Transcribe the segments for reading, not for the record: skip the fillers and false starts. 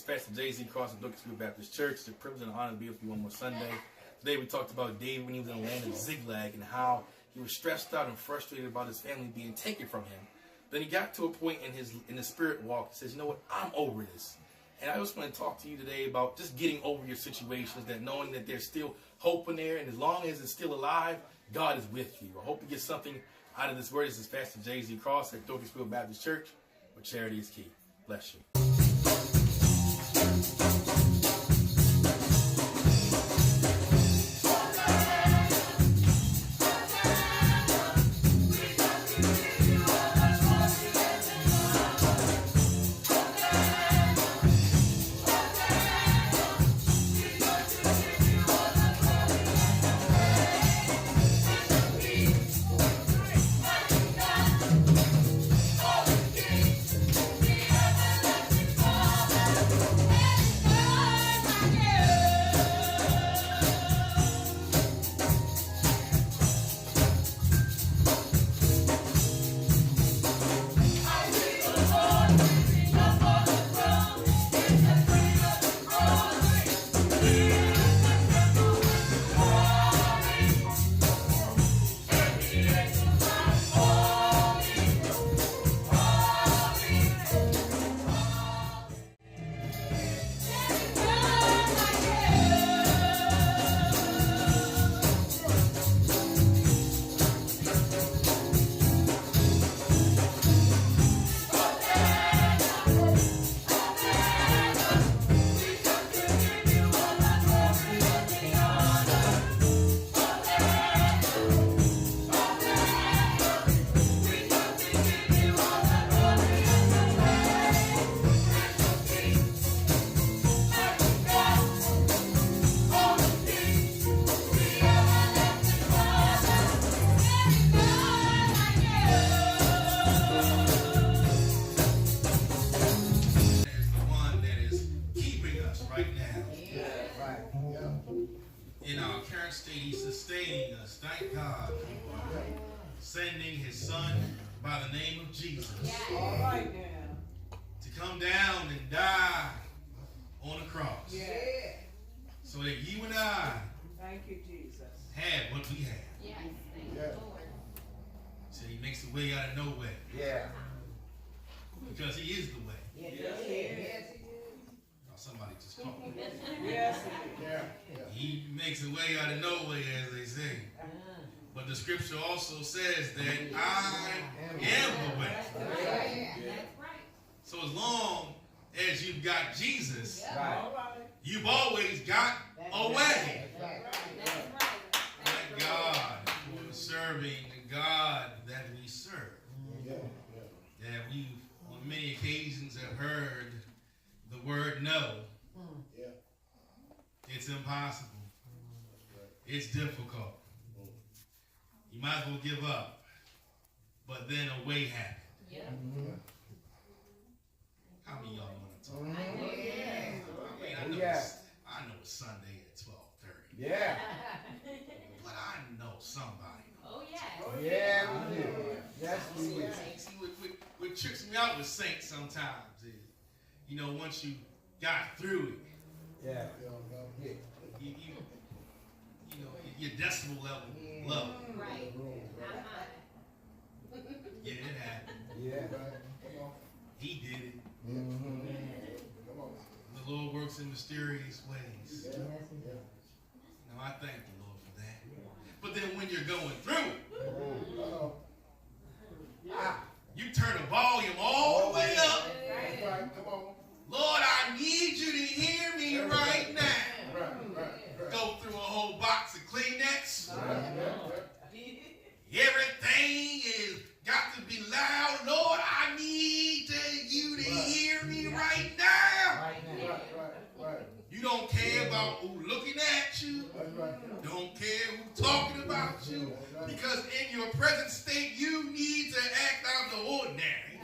Pastor Jay-Z Cross of Douglasville Baptist Church. It's a privilege and honor to be with you one more Sunday. Today we talked about David when he was in the land of Ziklag and how he was stressed out and frustrated about his family being taken from him. Then he got to a point in his spirit walk. He says, you know what, I'm over this. And I just want to talk to you today about just getting over your situations, that knowing that there's still hope in there, and as long as it's still alive, God is with you. I hope you get something out of this word. This is Pastor Jay-Z Cross at Douglasville Baptist Church, where charity is key. Bless you. In our current state, he's sustaining us. Thank God for sending his son by the name of Jesus to come down and die on the cross so that you and I had what we had. So he makes a way out of no way. Because he is the way. Somebody just called me. He makes a way out of no way, as they say. But the scripture also says that I am the way. So as long as you've got Jesus, you've always got a way. Thank God for serving the God that we serve. That we on many occasions have heard the word no. It's impossible. It's difficult. You might as well give up. But then a way happened. How many of y'all want to talk? I know it's Sunday at 12:30. But I know somebody. We do. Yes, we do. See, what tricks me out with saints sometimes is, you know, once you got through it, you know, your decibel level low. Right. Yeah, it happened. He did it. The Lord works in mysterious ways. Now, I thank the Lord for that. But then when you're going through it, you turn the volume all the way up. Lord, I need you to hear me right now. Go through a whole box of Kleenex. Everything is got to be loud. Lord, I need you to hear me right now. You don't care about who looking at you. Don't care who talking about you. Because in your present state, you need to act out the ordinary.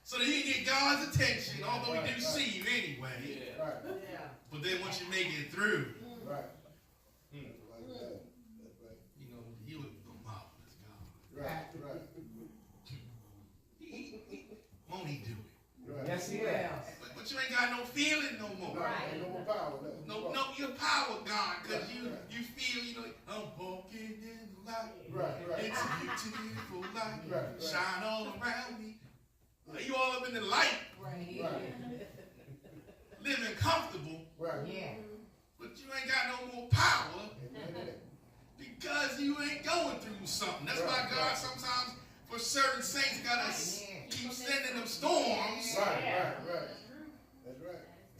So that you get God's attention, although he do see you anyway. But then once you make it through, you know, he would go marvelous God. Won't he do it? Yes, he will. But But you ain't got no feeling no more. Right. No more power. No, your power gone because you feel, you know, I'm walking in the light. Right. It's a beautiful light. Right. Shine all around me. You all up in the light. Right. Living comfortable. Right. Yeah. But you ain't got no more power because you ain't going through something. That's why God sometimes, for certain saints, got to keep sending them storms. Right. That's right.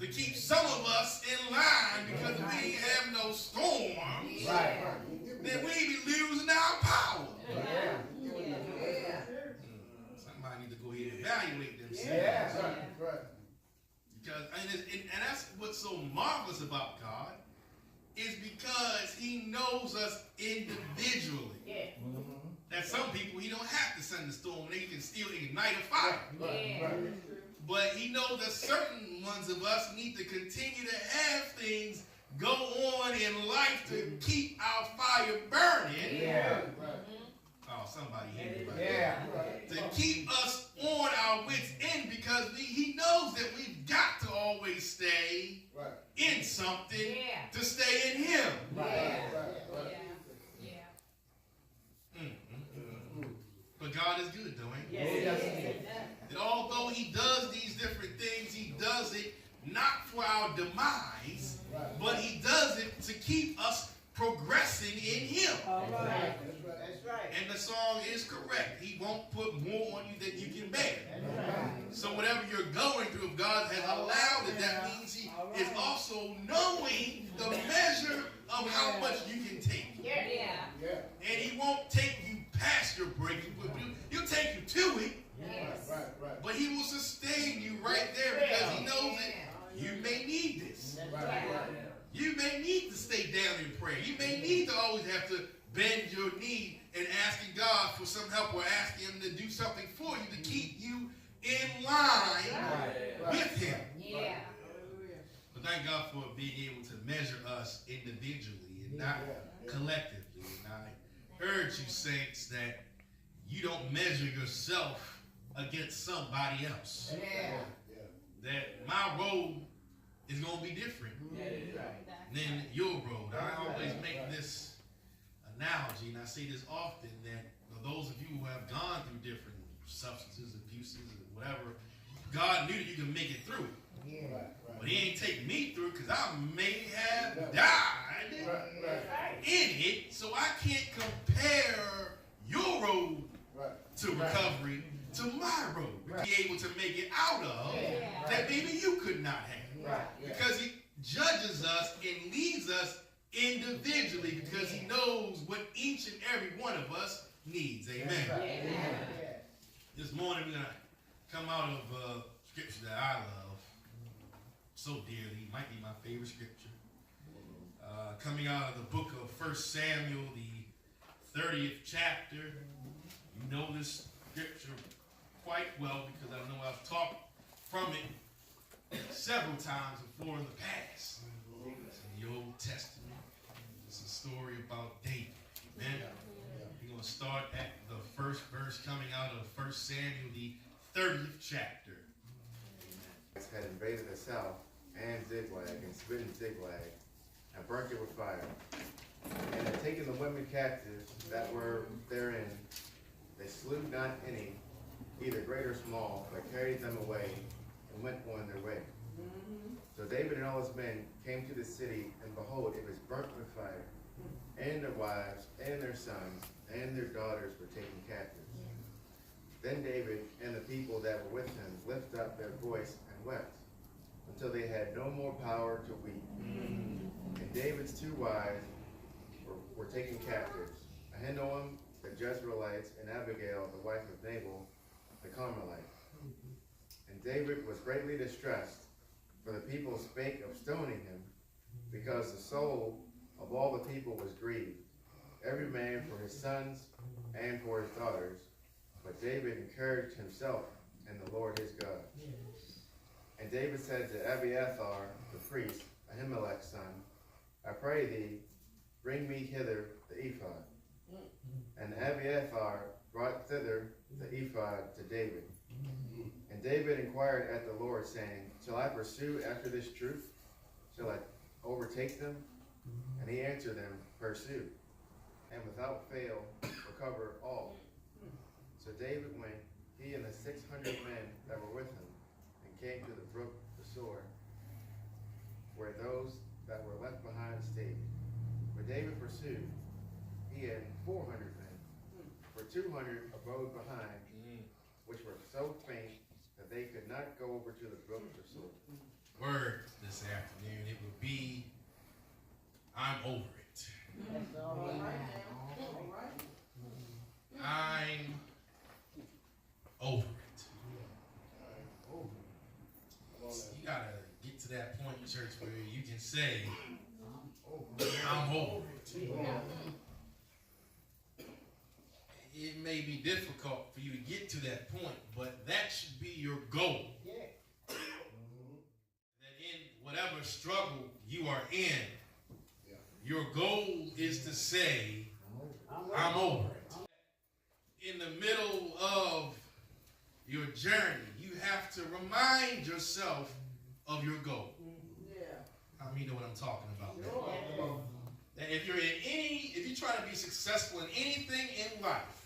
To keep some of us in line, because if we ain't have no storms, then we be losing our power. Somebody need to go ahead and evaluate themselves. Right. Because and that's what's so marvelous about God, is because he knows us individually. That some people, he don't have to send the storm, they can still ignite a fire. But he knows that certain ones of us need to continue to have things go on in life to keep our fire burning. Oh, somebody here. To keep us on our wits' end, because he knows that we've got to always stay in something to stay in him. But God is good, though, ain't he? And although he does these different things, he does it not for our demise, but he does it to keep us progressing in him. That's right. And the song is correct. He won't put more on you than you can bear. So whatever you're going through, if God has allowed it, that means he is also knowing the measure of how much you can take. And he won't take you past your breaking, but he'll take you to it. But he will sustain you right there, because he knows that you may need this. You may need to stay down in prayer. You may need to always have to bend your knee and asking God for some help, or asking him to do something for you to keep you in line with him. But thank God for being able to measure us individually and not collectively. And I urge you, saints, that you don't measure yourself against somebody else. That my road is going to be different than your road. I always make this analogy, and I say this often, that those of you who have gone through different substances, abuses, and whatever, God knew that you could make it through. But he ain't take me through, because I may have died in it, so I can't compare your road to recovery to my road. Be able to make it out of that maybe you could not have. Because he judges us and leads us individually, because he knows what each and every one of us needs. Amen. This morning we're going to come out of scripture that I love so dearly. It might be my favorite scripture. Coming out of the book of 1 Samuel, the 30th chapter. You know this scripture quite well, because I know I've talked from it several times before in the past. It's in the Old Testament. It's a story about David. Amen. We're going to start at the first verse coming out of 1 Samuel, the 30th chapter. Had invaded the south and Ziklag, and smitten Ziklag, and burnt it with fire, and had taken the women captive that were therein. They slew not any, either great or small, but carried them away, and went on their way. So David and all his men came to the city, and behold, it was burnt with fire, and their wives, and their sons, and their daughters were taken captives. Then David and the people that were with him lifted up their voice and wept, until they had no more power to weep. And David's two wives were taken captives, Ahinoam the Jezreelites, and Abigail the wife of Nabal the Carmelite. And David was greatly distressed, for the people spake of stoning him, because the soul of all the people was grieved, every man for his sons and for his daughters. But David encouraged himself in the Lord his God. And David said to Abiathar the priest, Ahimelech's son, I pray thee, bring me hither the ephod. And Abiathar brought thither the ephod to David. And David inquired at the Lord, saying, Shall I pursue after this troop? Shall I overtake them? And he answered them, Pursue, and without fail recover all. So David went, he and the 600 men that were with him, and came to the brook Besor, where those that were left behind stayed. But David pursued, he and 400 men, for 200 abode behind, which were so faint that they could not go over to the brook Besor. Word this afternoon, it would be, I'm over it. That's all right. I'm over it. You gotta get to that point in church where you can say, I'm over it. It may be difficult for you to get to that point, but that should be your goal. Yeah. That in whatever struggle you are in, your goal is to say, I'm over it. In the middle of your journey, you have to remind yourself of your goal. Yeah. How many know what I'm talking about? That if you're trying to be successful in anything in life,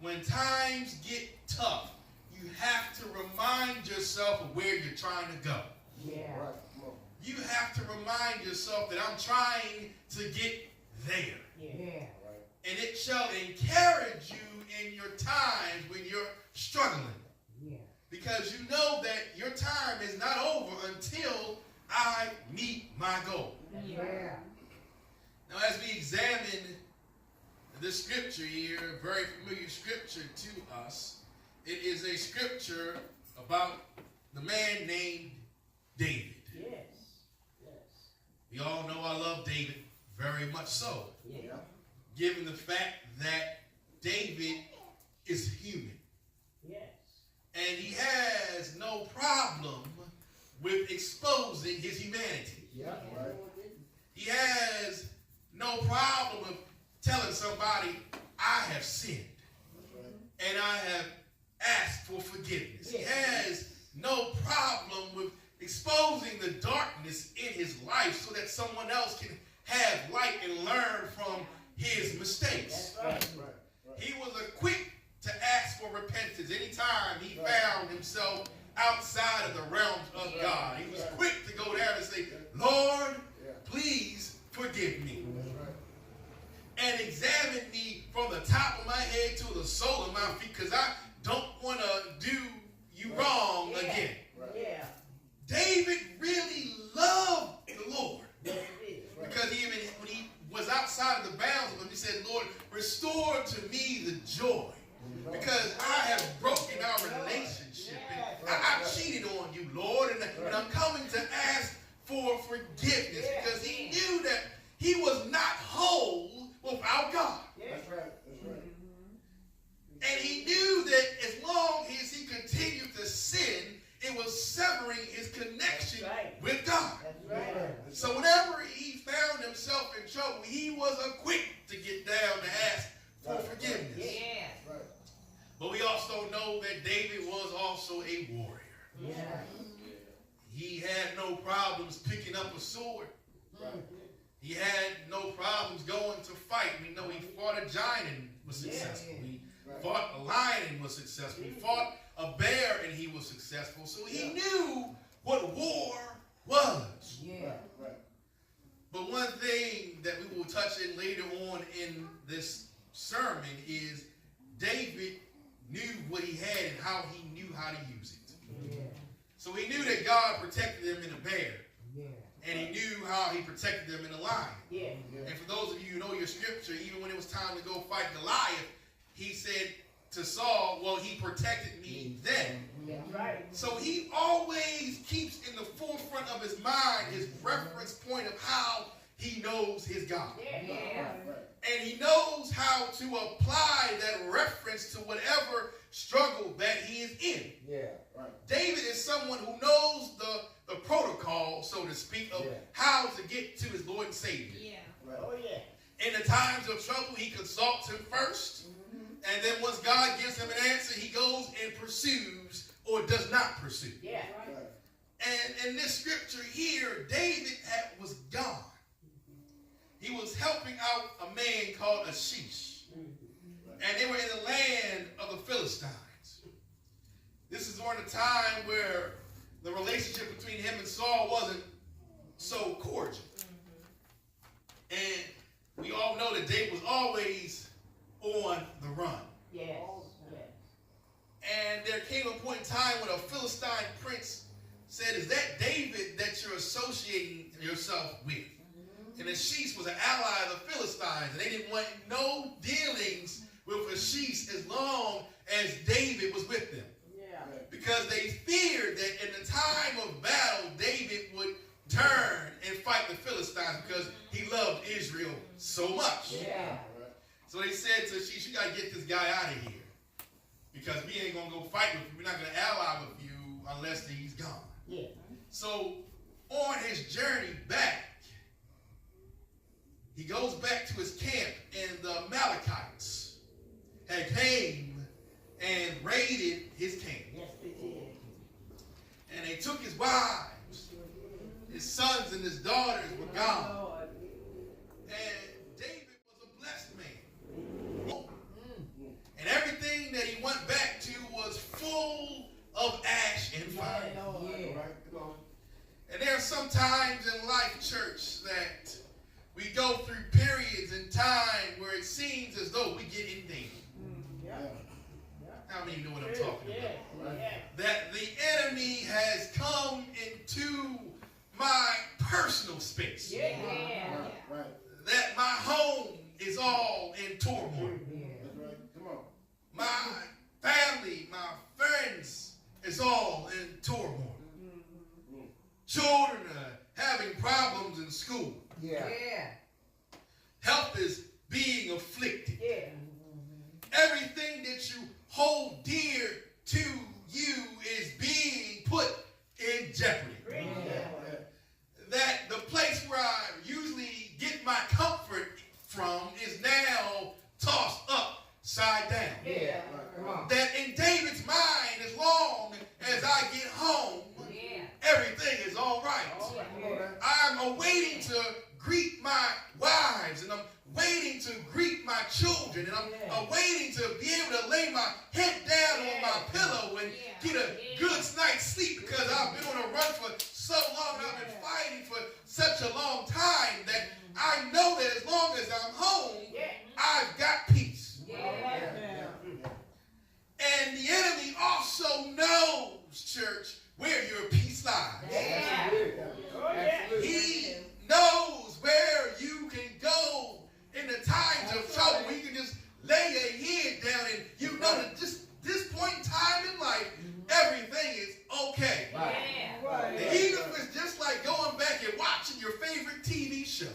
when times get tough, you have to remind yourself of where you're trying to go. Yeah. You have to remind yourself that I'm trying to get there. Yeah. And it shall encourage you in your times when you're struggling. Yeah. Because you know that your time is not over until I meet my goal. Yeah. Now, as we examine this scripture here, a very familiar scripture to us, it is a scripture about the man named David. Yes. Yes. We all know I love David very much so, Yeah. given the fact that David is human. Yes. And he has no problem with exposing his humanity. Yeah, right. He has no problem with telling somebody, I have sinned. And I have asked for forgiveness. He has no problem with exposing the darkness in his life so that someone else can have light and learn from his mistakes. That's right. He was quick to ask for repentance anytime he found himself outside of the realms of God. He was quick to go down and say, Lord, please forgive me. And examine me from the top of my head to the sole of my feet, because I don't want to do you wrong again. Yeah. David really loved the Lord. Yes, it is. Because even when he was outside of the bounds of him, he said, Lord, restore to me the joy. Because I have broken our relationship. And I've cheated on you, Lord. And I'm coming to ask for forgiveness. Because he knew that he was not whole without God. That's right. That's right. And he knew that as long as he continued to sin, it was severing his connection with God. That's right. So whenever he found himself in trouble, he was quick to get down to ask for forgiveness. Yeah. Right. But we also know that David was also a warrior. Yeah. He had no problems picking up a sword. Right. He had no problems going to fight. We know he fought a giant and was successful. He fought a lion and was successful. He fought a bear and he was successful. So he knew what war was. Yeah. Right. But one thing that we will touch in later on in this sermon is David knew what he had and how he knew how to use it. Yeah. So he knew that God protected him in a bear. Yeah. And he knew how he protected them in a lion. Yeah. And for those of you who know your scripture, even when it was time to go fight Goliath, he said to Saul, well, he protected me then. That's right. So he always keeps in the forefront of his mind his reference point of how he knows his God. Yeah. And he knows how to apply that reference to whatever struggle that he is in. Yeah. Right. David is someone who knows the protocol, so to speak, of how to get to his Lord and Savior. Right. Oh, yeah. In the times of trouble, he consults him first. And then once God gives him an answer, he goes and pursues or does not pursue. Yeah. And in this scripture here, David was gone. He was helping out a man called Achish. And they were in the land of the Philistines. This is during a time where the relationship between him and Saul wasn't so cordial. And we all know that David was always on the run. Yes. And there came a point in time when a Philistine prince said, "Is that David that you're associating yourself with?" And Achish was an ally of the Philistines, and they didn't want no dealings with Achish as long as David was with them. Yeah. Because they feared that in the time of battle, David would turn and fight the Philistines because he loved Israel so much. Yeah. So they said to Achish, "You got to get this guy out of here because we ain't going to go fight with you. We're not going to ally with you unless he's gone." Yeah. So on his journey back, he goes back to his camp, and the Amalekites had came and raided his camp. Yes, they did. And they took his wives, his sons and his daughters were gone. Lord. And David was a blessed man. And everything that he went back to was full of ash and fire. Yeah, Lord. Come on. And there are some times in life, church, that we go through periods in time where it seems as though we get in danger. Yeah. How many know what I'm talking Yeah. about? Yeah. That the enemy has come into my personal space. Yeah. Right. That my home is all in turmoil. That's right. Come on. My family, my friends, is all in turmoil. Children are having problems in school. Yeah. Health is being afflicted. Yeah. Everything that you hold dear to you is being put in jeopardy. That the place where I usually get my comfort from is now tossed upside down. Yeah. Come on. That in David's mind, as long as I get home, everything is all right. I'm awaiting to greet my wives, and I'm waiting to greet my children, and I'm waiting to be able to lay my head down on my pillow and get a good night's sleep because I've been on a run for so long, and I've been fighting for such a long time that I know that as long as I'm home, I've got peace. And the enemy also knows, church, where your peace lies. He knows where you can go in the times of trouble, where you can just lay your head down and you know that just this point in time in life, everything is okay. Even if it's just like going back and watching your favorite TV show,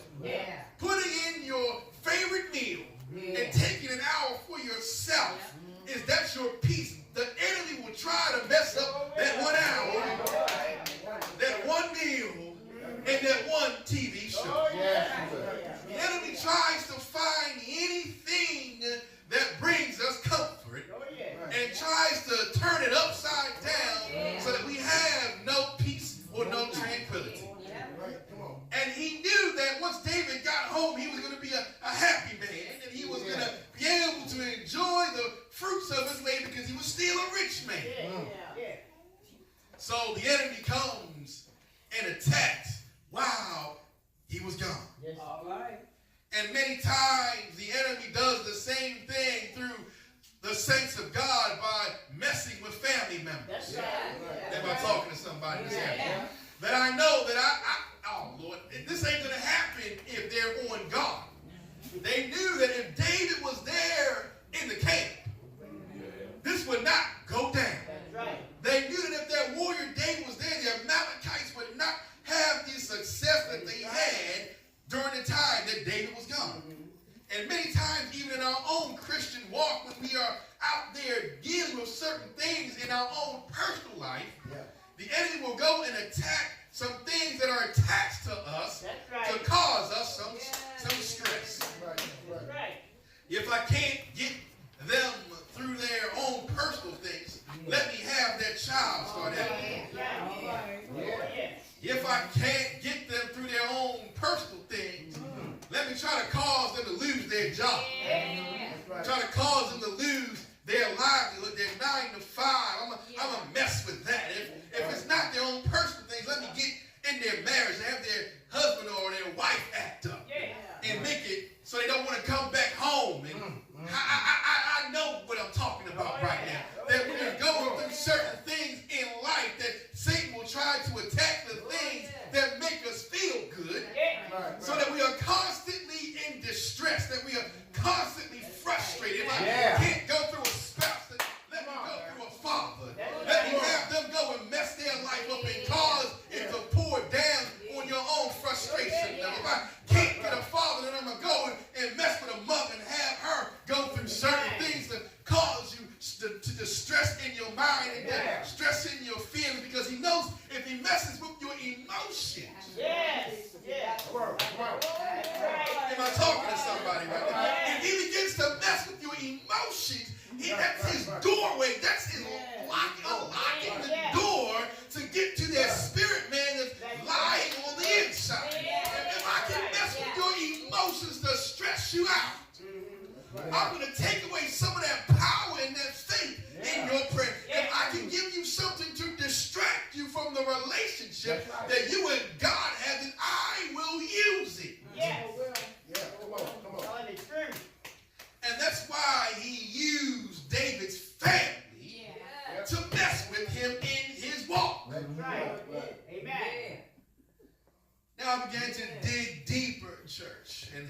putting in your favorite meal, and taking an hour for yourself, is that your peace? The enemy will try to mess up that 1 hour, that one meal, and that one TV show. The enemy tries to find anything that brings us comfort and tries to turn it upside down so that we have no peace or no tranquility. And he knew that once David got home, he was going to be a happy man, and he was going to be able to enjoy the fruits of his labor because he was still a rich man. So the enemy comes and attacks while he was gone. All right. And many times the enemy does the same thing through the saints of God by messing with family members. That's right. Am I talking to somebody this afternoon? That I know that oh Lord, this ain't going to happen if they're on God. They knew that if David was there in the camp, this would not go down. That's right. They knew that if that warrior David was there, the Amalekites would not have the success that they had during the time that David was gone. And many times, even in our own Christian walk, when we are out there dealing with certain things in our own personal life, the enemy will go and attack some things that are attached to us to cause us some stress. Right. If I can't get them can't get them through their own personal things, let me try to cause them to lose their job. Try to cause them to lose their livelihood, their 9 to 5. I'm going to mess with that. If it's not their own personal things, let me get in their marriage and have their husband or their wife act up and make it so they don't want to come back home. And I know what I'm talking about right now. That we're going through certain things in life that Satan will try to attack the things that make us feel good, so that we are constantly in distress, that we are constantly frustrated. If I can't go through a spouse, then let me go through a father. Let me have them go and mess their life up and cause it to pour down on your own frustration. Now, if I can't get a father, then I'm going to go and mess with a mother and have her go through certain things that cause you to distress in your mind and stress in your feelings, because he knows if he messes with your emotions. Am I talking to somebody right now? If he begins to mess with your emotions, that's his doorway. That's his unlocking the door to get to that spirit man that's lying on the inside. If I can mess with your emotions to stress you out, I'm going to take away some of that power and that faith in your prayer. If I can give you something to distract you from the relationship that you and God have, then I will use it. Come on. And that's why he used David's family to mess with him in his walk. Amen. Now I began to dig deeper in church, and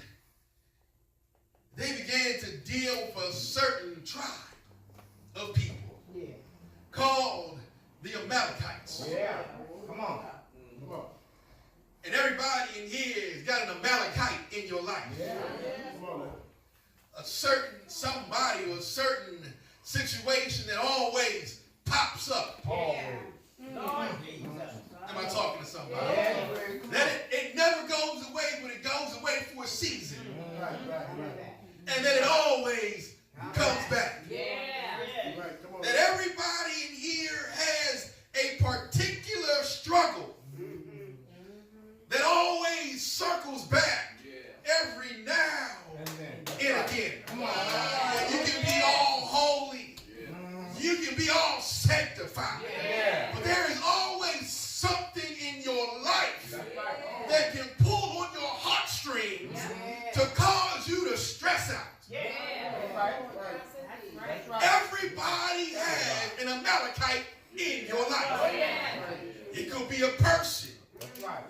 they began to deal with a certain tribe of people called the Amalekites. Come on. And everybody in here has got an Amalekite in your life. Come on. A certain somebody or a certain situation that always pops up. Am I talking to somebody? That it never goes away, but it goes away for a season. And then it always comes back. That everybody in here has a particular struggle that always circles back every now and again. You can be all holy. You can be all sanctified. But there is always something in your life that can pull on your heartstrings to cause you to stress out. Everybody has an Amalekite in your life. It could be a person.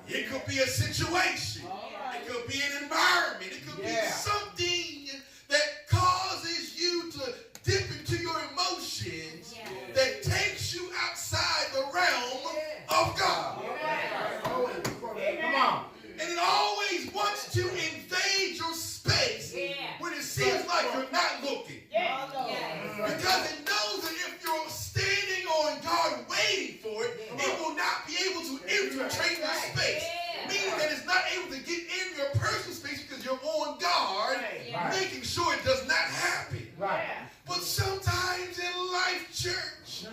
It could be a situation. It could be an environment. It could be something that causes you to dip into your emotions that takes you outside the realm of God. Come on. And it always wants to invade your space when it seems like you're not looking. Because it knows that if you're standing on God waiting for it, it will not be able to infiltrate your space. Meaning that it's not able to get in your personal space because you're on guard, making sure it does not happen. But sometimes in life, church,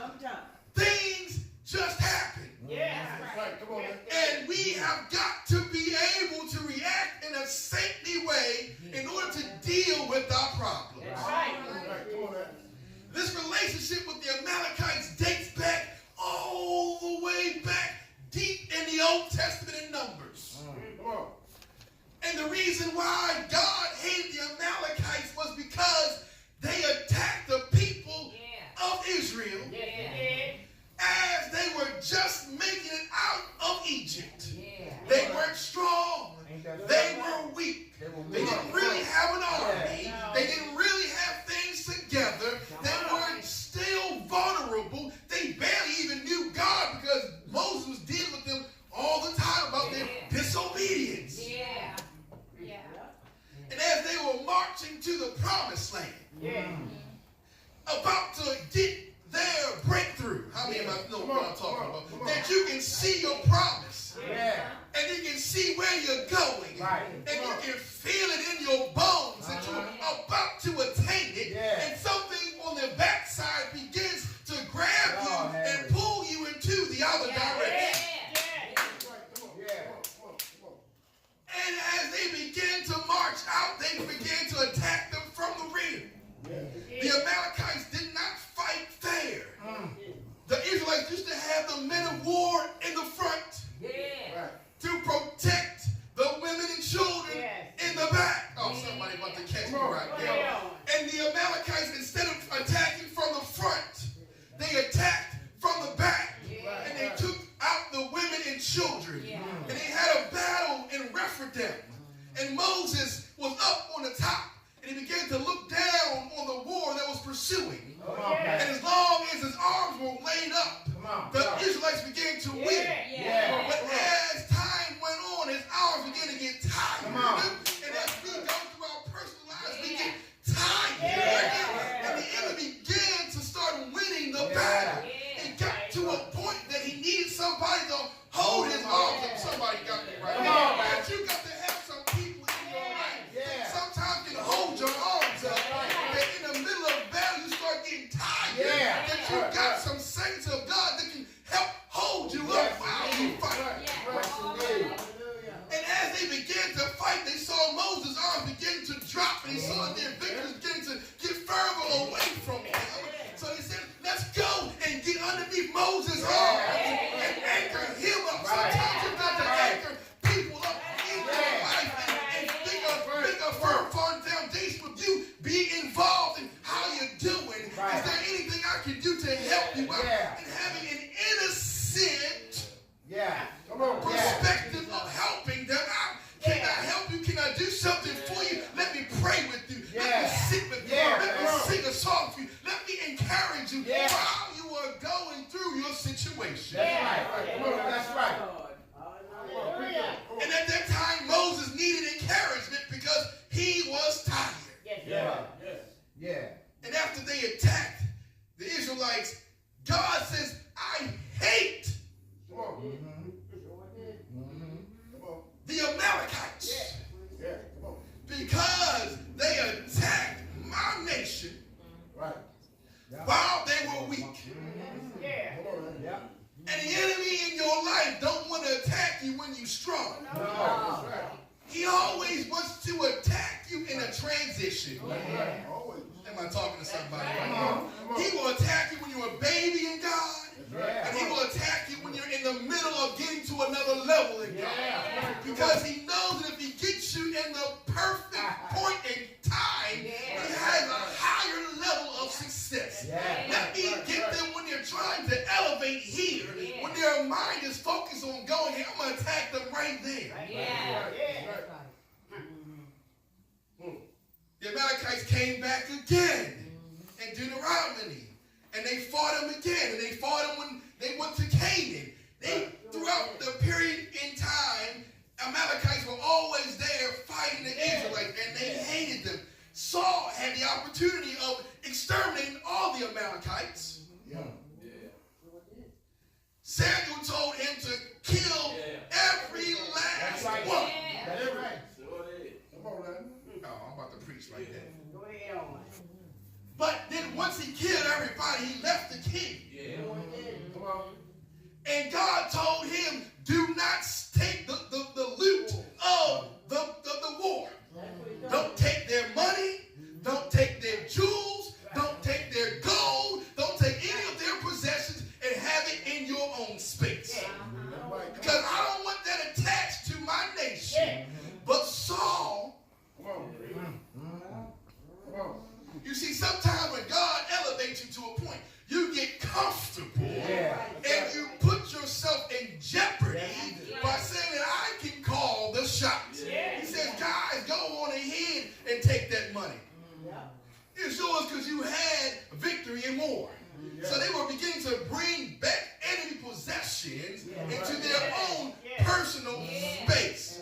things just happen. And we have got to be able to react in a saintly way in order to deal with our problems. This relationship with the Amalekites dates back all the way back deep in the Old Testament in Numbers. And the reason why God hated the Amalekites was because they attacked the people of Israel as they were just making it out of Egypt. They weren't strong. They were weak. They didn't really have an army. They didn't really have things together. They were still vulnerable. They barely even knew God because Moses was dealing with them all the time about their disobedience. And as they were marching to the promised land, about to get their breakthrough, how many of us know what I'm talking about? That you can see your promise. And you can see where you're going. And you can feel it in your bones that you're about to attain it. And something on the backside begins to grab you and pull you into the other direction. them. And Moses was up on the top, and he began to look down on the war that was pursuing. And as long as his arms were laid up, the Israelites began to win. But as time went on, his arms began to get tired. And as we go through our personal lives, we get tired. And the enemy began to start winning the battle. It got to a point that he needed somebody to hold his arms up. Somebody got me right. But you got to have some people in your life that sometimes can hold your arms up. That in the middle of battle, you start getting tired. That you got some saints of God that can help hold you up while you fight. And as they began to fight, they saw Moses' arms begin to drop, and they saw their victories begin to get further away from him. So they said, let's go and get underneath Moses' arms and anchor him up. Sometimes you got to anchor people up in your life and make a firm foundation with you. Be involved in how you're doing. Is there anything I can do to help you out? And having an innocent perspective of helping them out. Can I help you? Can I do something for you? Let me pray with you. Let me sit with you. Let me sing a song for you. Let me encourage you while you are going through your situation. That's right. And at that time, Moses needed encouragement because he was tired. And after they attacked the Israelites, God says, I hate the Amalekites because they attacked my nation while they were weak. And the enemy in your life don't want to attack you when you're strong. He always wants to attack you in a transition. Am I talking to somebody? He will attack you when you're a baby in God. And he will attack you when you're in the middle of getting to another level in God. Because he knows that if he gets you in the perfect point in time, he has a higher level of success. Let me get them when they're trying to elevate here. When their mind is focused on going here, I'm going to attack them right there. The Amalekites came back again in Deuteronomy. And they fought them again. And they fought them when they went to Canaan. Throughout the period in time, Amalekites were always there fighting the Israelites. And they hated them. Saul had the opportunity of exterminating all the Amalekites. Samuel told him to kill every last one. Oh, I'm about to preach like that. But then once he killed everybody, he left the king. And God told him, do not take the loot of the war. Don't take their money. Don't take their jewels. Don't take their gold. Don't take any of their possessions and have it in your own space. Because I don't want that attached to my nation. But Saul, you see, sometimes when God elevates you to a point, you get comfortable and you put yourself in jeopardy by saying that I can call the shots. He says, guys, go on ahead and take that money. It's yours because you had victory in war. So they were beginning to bring back enemy possessions into their own personal space.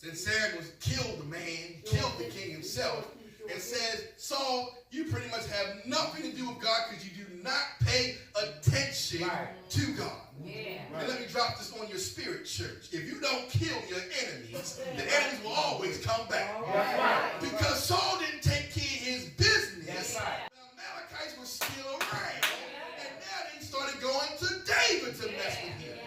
Then Samuel killed the man, killed the king himself, and says, Saul, you pretty much have nothing to do with God because you do not pay attention to God. And let me drop this on your spirit, church. If you don't kill your enemies, the enemies will always come back. Because Saul didn't take care of his business, the Amalekites were still around. And now they started going to David to mess with him.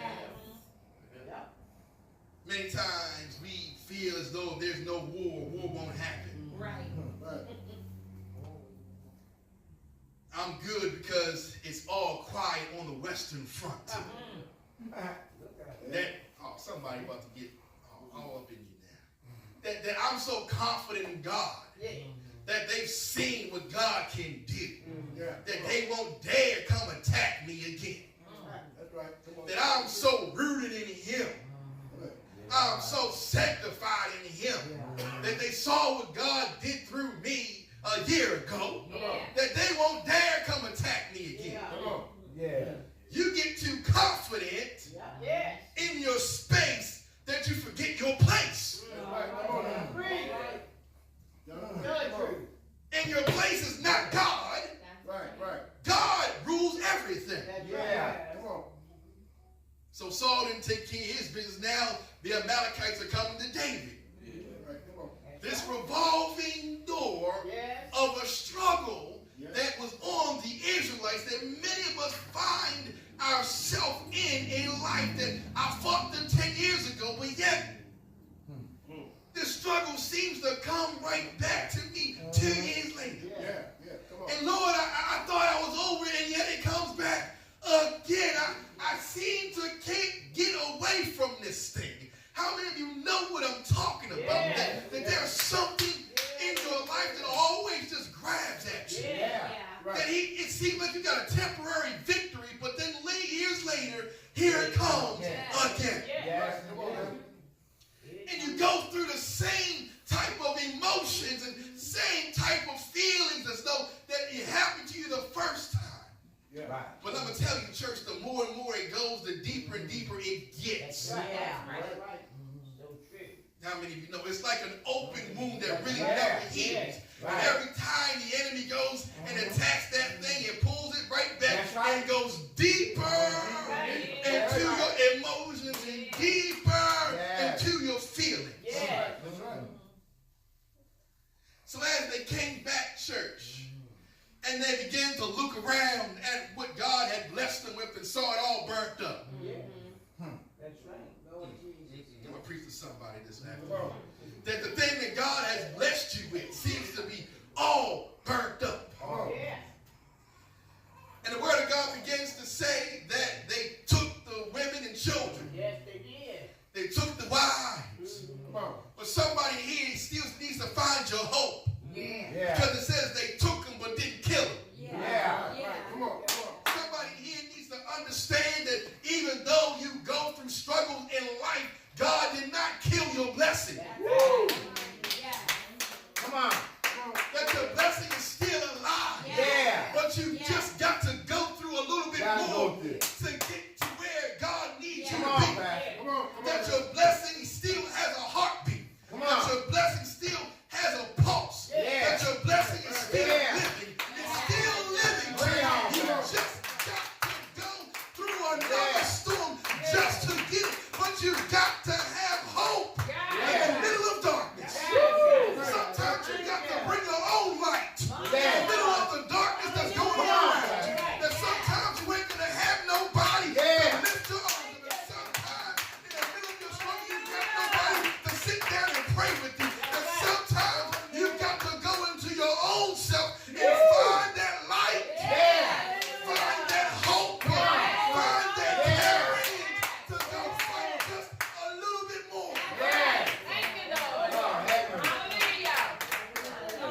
Many times we feel as though if there's no war won't happen. I'm good because it's all quiet on the Western Front. Somebody about to get all up in you now. That I'm so confident in God that they've seen what God can do. That they won't dare come attack me again. That I'm so rooted in Him so sanctified in him that they saw what God did through me a year ago, that they won't dare come attack me again. You get too confident in your space that you forget your place. And your place is not God. God rules everything. So Saul didn't take care of his business. Now the Amalekites are coming to David. This revolving door of a struggle that was on the Israelites that many of us find ourselves in life that I fought them 10 years ago, but yet this struggle seems to come right back to me 2 years later. And Lord, I thought I was over it, and yet it comes back again. I seem to can't get away from this thing. How many of you know what I'm talking about? That there's something in your life that always just grabs at you. That it seems like you got a temporary victory, but then years later, here it comes again. And you go through the same type of emotions and same type of feelings as though that it happened to you the first time. But I'm going to tell you, church, the more and more it goes, the deeper and deeper it gets. How many of you know it's like an open wound that really never heals? And every time the enemy goes and attacks that thing, it pulls it right back and goes deeper into your emotions and deeper into your feelings. So as they came back, church, and they began to look around at what God had blessed them with and saw it all burnt up. That's right. I'm going to preach to somebody this afternoon. That the thing that God has blessed you with seems to be all burnt up. And the word of God begins to say that they took the women and children. Yes, they did. They took the wives. But somebody here still needs to find your hope. Because it says they took them but didn't kill them. Somebody here needs to understand that even though you go through struggles in life, God did not kill your blessing. That your blessing is still alive. But you just got to go through a little bit more to get to where God needs you to be. That your blessing still has a heartbeat. That your blessing still has a pulse. That your blessing is still living. It's still living. You just got to go through another storm just to get it. But you got to have hope in the middle of darkness. Sometimes you got to bring your own light in the middle of the darkness that's going on. That sometimes you ain't going to have nobody to lift your arms. That sometimes in the middle of your struggle you got nobody to sit down and pray with you. That sometimes you got to go into your own self and find that light. Find that hope. Find that courage to go fight just a little bit more.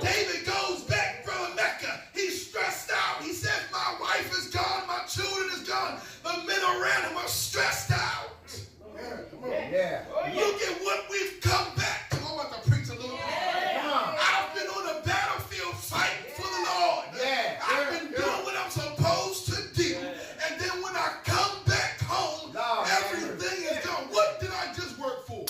David goes back from Mecca. He's stressed out. He says, my wife is gone. My children is gone. The men around him are stressed out. Look at what we've come back to. I'm about to preach a little bit. I've been on the battlefield fighting for the Lord. I've been doing what I'm supposed to do. And then when I come back home, everything is gone. What did I just work for?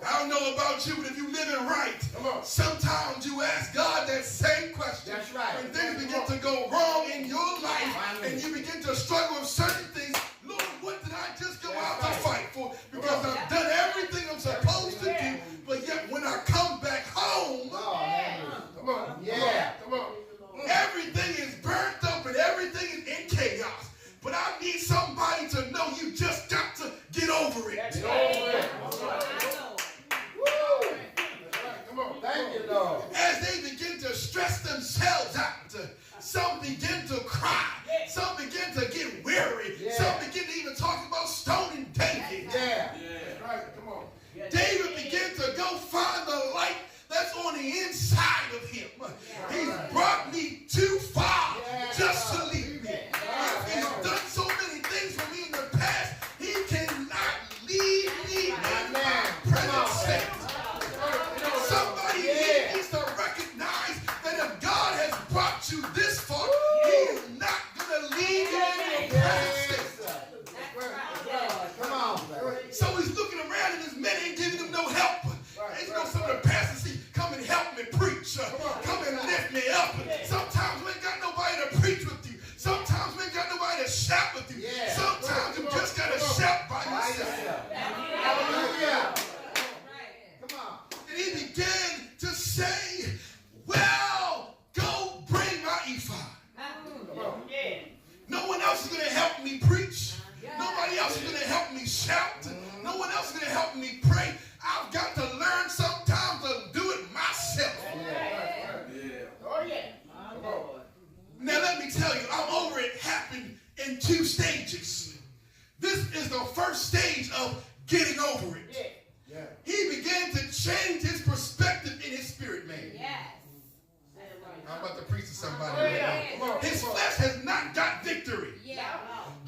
I don't know about you, but if you living right, sometimes you ask God that same question. When things begin to go wrong in your life and you begin to struggle with certain things, Lord, what did I just go out to fight for? Because I've done everything I'm supposed to do, but yet when I come back home, everything is burnt up and everything is in chaos. But I need somebody to know you just got to get over it. Thank you, Lord. As they begin to stress themselves out, some begin to cry, some begin to get weary, some begin to even talk about stoning David. David began to go find the light that's on the inside of him. He's brought me too far just to leave me. He's done so many things for me in the past, he cannot Come on, brother. So he's looking around and his men ain't giving him no help. Ain't no some of the pastors say, come and help me preach. Come and lift me up. Sometimes we ain't got nobody to preach with you. Sometimes we ain't got nobody to shout with you. Sometimes you just got to shout by yourself. Hallelujah. Come on. And he began to say, well, go bring my ephod. No one else is going to help me preach. Nobody else is going to help me shout. No one else is going to help me pray. I've got to learn sometimes to do it myself. Oh, yeah. Now let me tell you, I'm over it happened in 2 stages. This is the first stage of getting over it. He began to change his perspective in his spirit, man. I'm about to preach to somebody right now. His flesh has not got victory.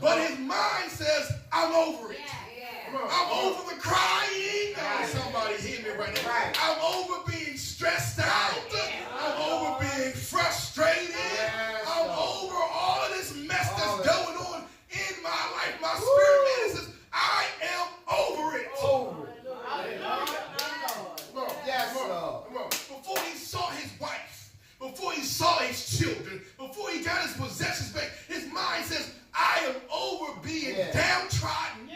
But his mind says, I'm over it. I'm over the crying. Somebody hear me right now. I'm over being stressed out. I'm over being frustrated. I'm over all of this mess that's going on in my life. My spirit man says, I am over it. Yes, Lord. Before he saw his wife, before he saw his children, before he got his possessions back, his mind says, I am over being downtrodden.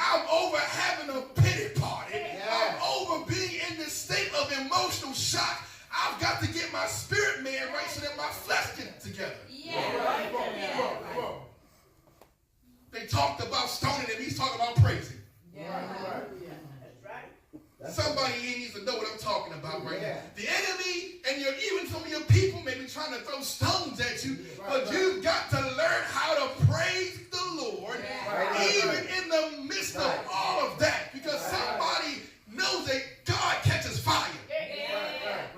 I'm over having a pity party. I'm over being in this state of emotional shock. I've got to get my spirit man right so that my flesh gets together. They talked about stoning him. He's talking about praising. Somebody here needs to know what I'm talking about right now. The enemy and even some of your people may be trying to throw stones at you, but you've got to learn how to praise the Lord even in the midst of all of that, because somebody knows that God catches fire.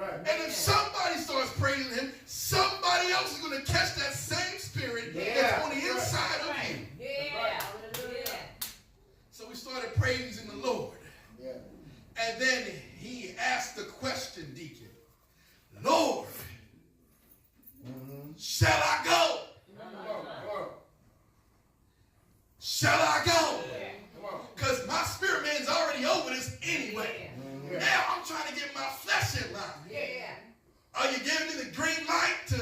And if somebody starts praising him, somebody else is going to catch that same spirit that's on the inside of you. So we started praising the Lord. And then he asked the question, Deacon, Lord, shall I go? Shall I go? Because my spirit man's already over this anyway. Now I'm trying to get my flesh in line. Are you giving me the green light to,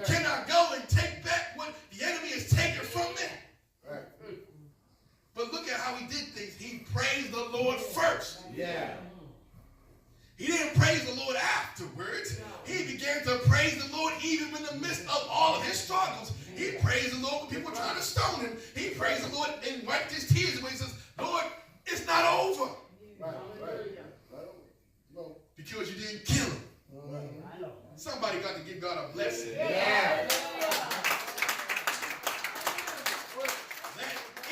can I go and take back what the enemy has taken from me? But look at how he did things. He praised the Lord first. He didn't praise the Lord afterwards. He began to praise the Lord even in the midst of all of his struggles. He praised the Lord when people were trying to stone him. He praised the Lord and wiped his tears away. He says, Lord, it's not over. Because you didn't kill him. Somebody got to give God a blessing. That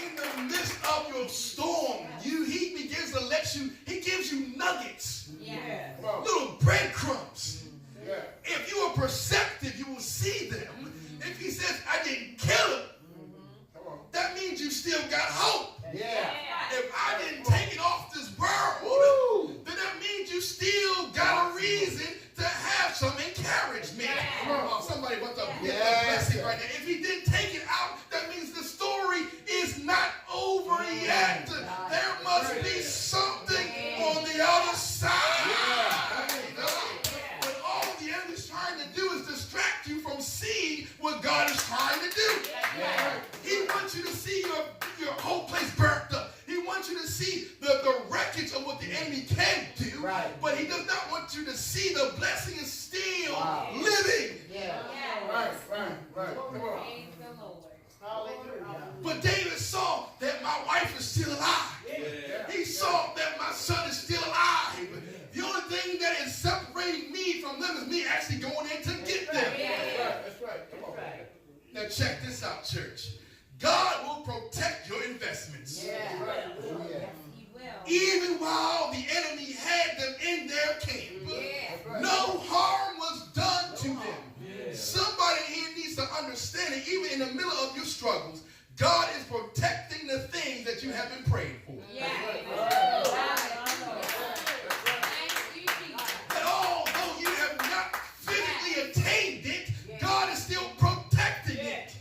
in the midst of your storm, he begins to let you, he gives you nuggets, little breadcrumbs. If you are perceptive, you will see them. If he says, I didn't kill him, that means you still got hope. If I didn't take it off this world, then that means you still got a reason to have some encouragement. Somebody wants to get the blessing right there. If he didn't take it out, that means the story is not over yet. There must be something on the other side. But all the enemy's trying to do is distract you from seeing what God is trying to do. He wants you to see your whole place burnt up. He wants you to see the wreckage of what the enemy can do. But he does not want you to see the blessing is still living. But David saw that my wife is still alive. He saw that my son is still alive. The only thing that is separating me from them is me actually going in to get them. Now check this out, church. God will protect your investments. Even while the enemy had them in their camp, no harm was done to them. Somebody here needs to understand it. Even in the middle of your struggles, God is protecting the things that you have been praying for. And although you have not physically attained it, God is still protecting it.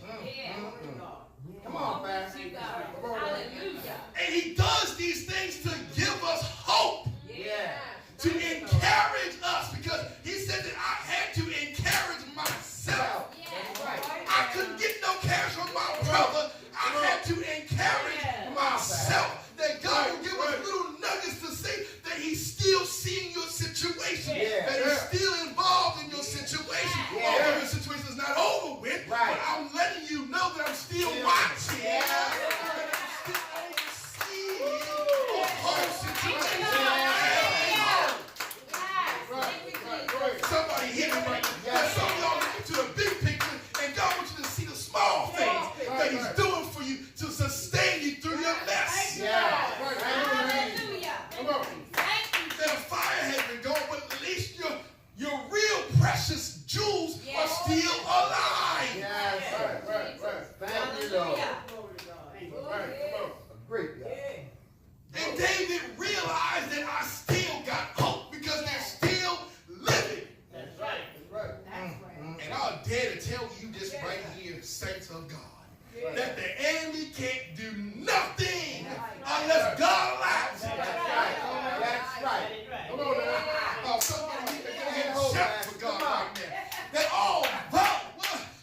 can't do nothing unless God allows it. That's right. Come on now. Oh, somebody need to get a shout for God right now. That although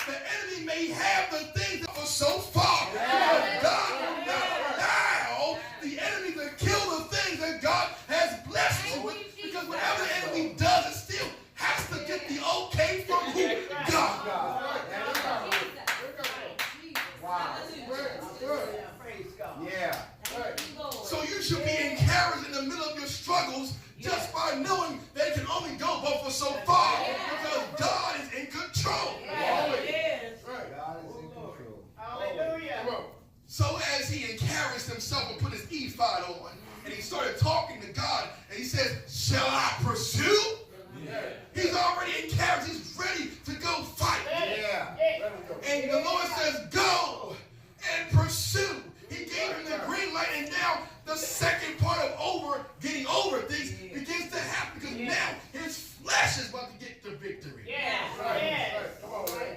the enemy may have the things that were so far, God will not allow the enemy to kill the things that God has blessed you with, because whatever the enemy does, it still has to get the okay from who? God. Wow. Yeah. So you should be encouraged in the middle of your struggles just by knowing that it can only go but for so far, because God is in control. God is in control. Hallelujah. So as he encouraged himself and put his ephod on, and he started talking to God, and he says, shall I pursue? He's already encouraged. He's ready to go fight. Yeah. And the Lord says, go and pursue. He gave him the green light, and now the second part of getting over things begins to happen, because now his flesh is about to get the victory. Come on, man.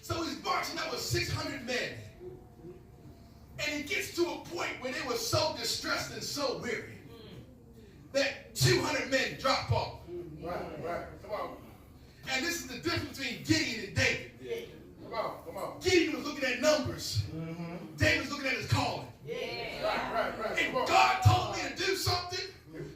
So he's marching out with 600 men. And he gets to a point where they were so distressed and so weary that 200 men drop off. Right. Come on. And this is the difference between Gideon and David. Come on. Gideon was looking at numbers. David was looking at his calling. Right. If God told me to do something,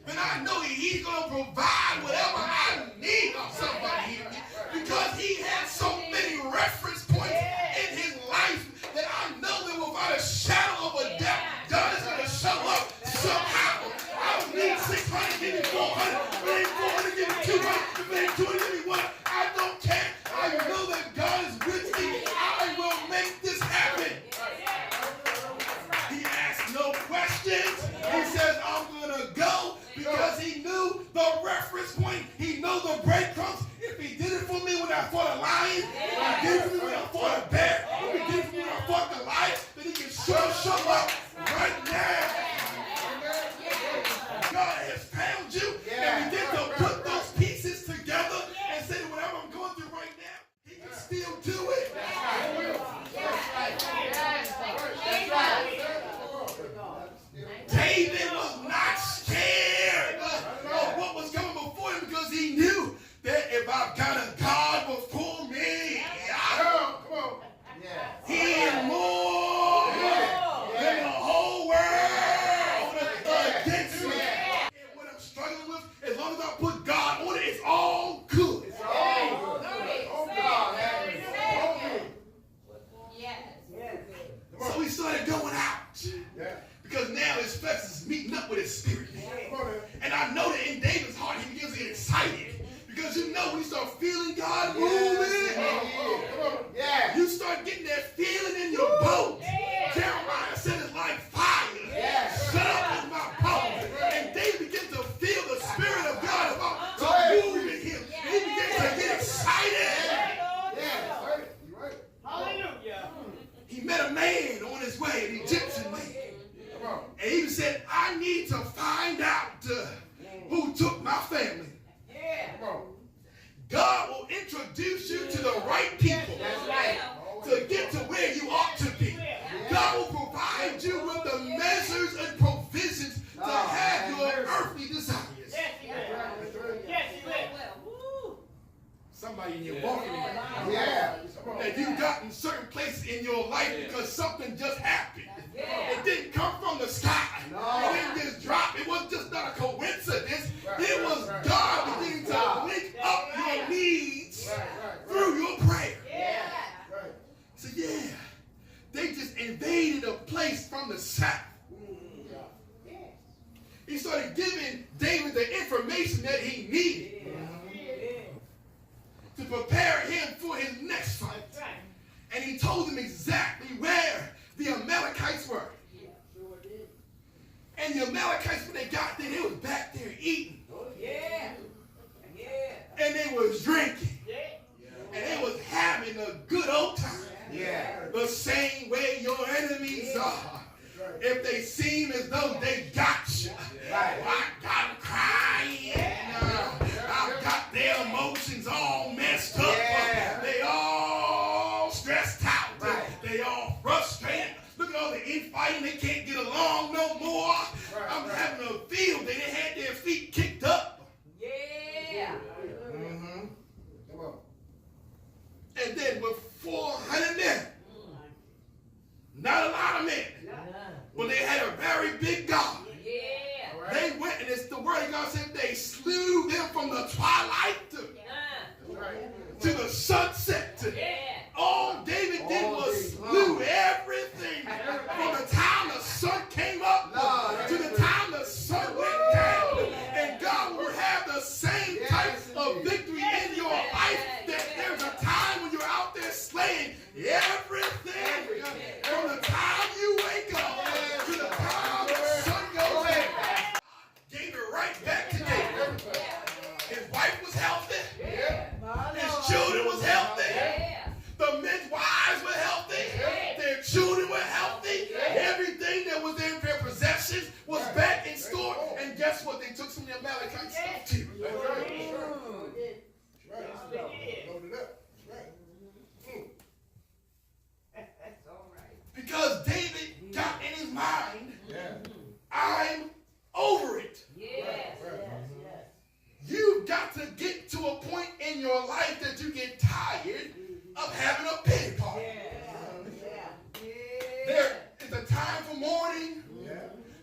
then I know he's going to provide whatever I need of somebody here. Because he has so many reference points in his life that I know that without a shadow of a doubt, God is going to show up somehow. I don't need 600, give me 400. If it ain't 400, give me 200. If it ain't 200, give me 1. I don't care. I know that God is with me. I will make this happen. He asked no questions. He says, I'm going to go, because he knew the reference point. He knew the breadcrumbs. If he did it for me when I fought a lion, if he did it for me when I fought a bear, if he did it for me when I fought Goliath, then he can sure show up right now. God has found you, and begin to put those pieces together and say, whatever I'm going through right now, he can still do it. David was not scared of what was coming before him, because he knew that if I've got a God before me, he is more than the whole world against me. And what I'm struggling with, as long as I put God on it, it's all good. So he started going out. Because now his flesh is meeting up with his spirit. And I know that in David's heart he begins to get excited. Because you know when you start feeling God moving, you start getting that feeling in your bones. Jeremiah said it's like fire. Shut up in my bones. And David begins to feel the Spirit of God about to move in him. And he begins to get excited. Hallelujah. He met a man on his way, an Egyptian man. And he said, I need to find out who took my family. God will introduce you to the right people to get to where you ought to be. God will provide you with the measures and provisions to have your earthly desires. Somebody in your walking that you got in certain places in your life because something just happened. It didn't come from the sky. It didn't just drop. It was just not a coincidence. It was God beginning to link up your needs through your prayer. So they just invaded a place from the south. He started giving David the information that he needed to prepare him for his next fight. And he told him exactly where the Amalekites were. And the Amalekites, when they got there, they was back there eating. And they was drinking. And they was having a good old time. The same way your enemies are. If they seem as though they got you. I got them crying. I've got their emotions all messed up. They all stressed out. They all frustrated. Look at all infighting. They can't get along no more. I'm having a field day. They had their feet kicked up. Yeah. Mm-hmm. Come on. And then with 400 men, not a lot of men, but they had a very big God. Yeah. They went, and it's the word of God said they slew them from the twilight to the sunset. All David did was slew everything from the time the sun came up to the time the sun went down. And God will have the same type of victory in your life. That there's a time when you're out there slaying everything from the time you wake up to the time the sun goes down. Gave it right back to David. His wife was healthy. His children was healthy. The men's wives were healthy. Their children were healthy. Everything that was in their possessions was back in store. And guess what? They took some of the Amalekite stuff too. That's right. Load it up. That's all right. Because David got in his mind, Yeah. I'm over it. Yes. You've got to get to a point in your life that you get tired of having a pity party. There is a time for mourning,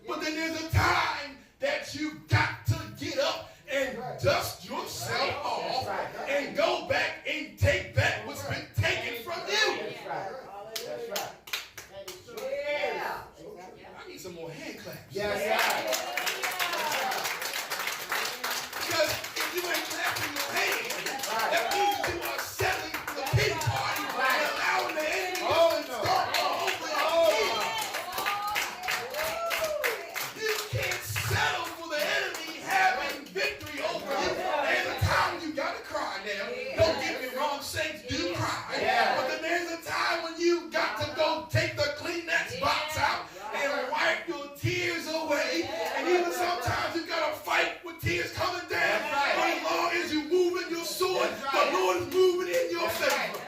but then there's a time that you've got to get up and dust yourself off and go back and take back what's been taken from you. That's right. I need some more hand claps. Yes, Because if you ain't clapping your hands, that means you are settling for the pity party and allowing the enemy to start all over again. You can't settle for the enemy having victory over you. There's a time when you gotta cry now. Don't get me wrong, saints do cry. But then there's a time when you got to go take the Kleenex box out and wipe your tears away. And even sometimes you gotta fight with tears coming down. But as long as you moving your sword, the Lord is moving in your favor.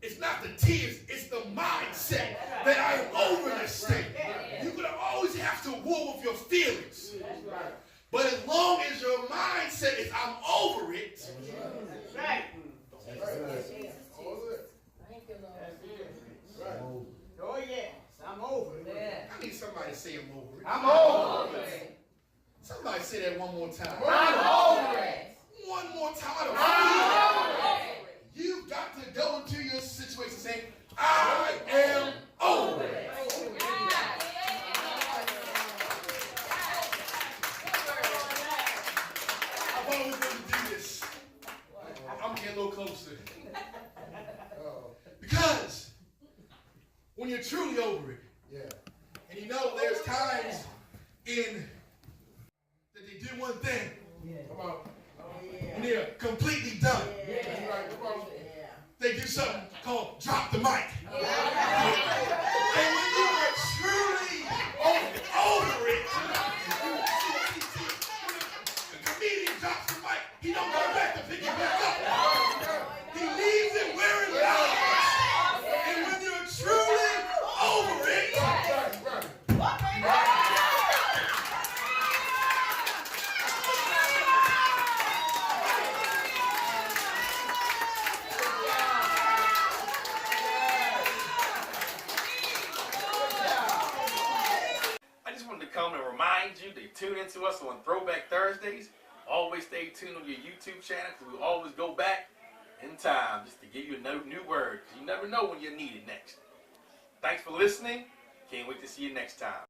It's not the tears, it's the mindset that I am over this thing. You're gonna always have to war with your feelings. But as long as your mindset is I'm over it, Oh, yes. I'm over it. I need somebody to say I'm over it. I'm over it. Somebody say that one more time. I'm over it. One more time. You've got to go into your situation saying, I am over it. I've always wanted to do this. I'm getting a little closer. Because when you're truly over it, and you know there's times in that they do one thing, and they're completely done. They do something called drop the mic. And when you are truly over it, the comedian drops the mic, he don't go back to pick it back up. He leaves it where it belongs. And when you're truly over it, come and remind you to tune into us on Throwback Thursdays. Always stay tuned on your YouTube channel because we always go back in time just to give you a new word. You never know when you need it next. Thanks for listening. Can't wait to see you next time.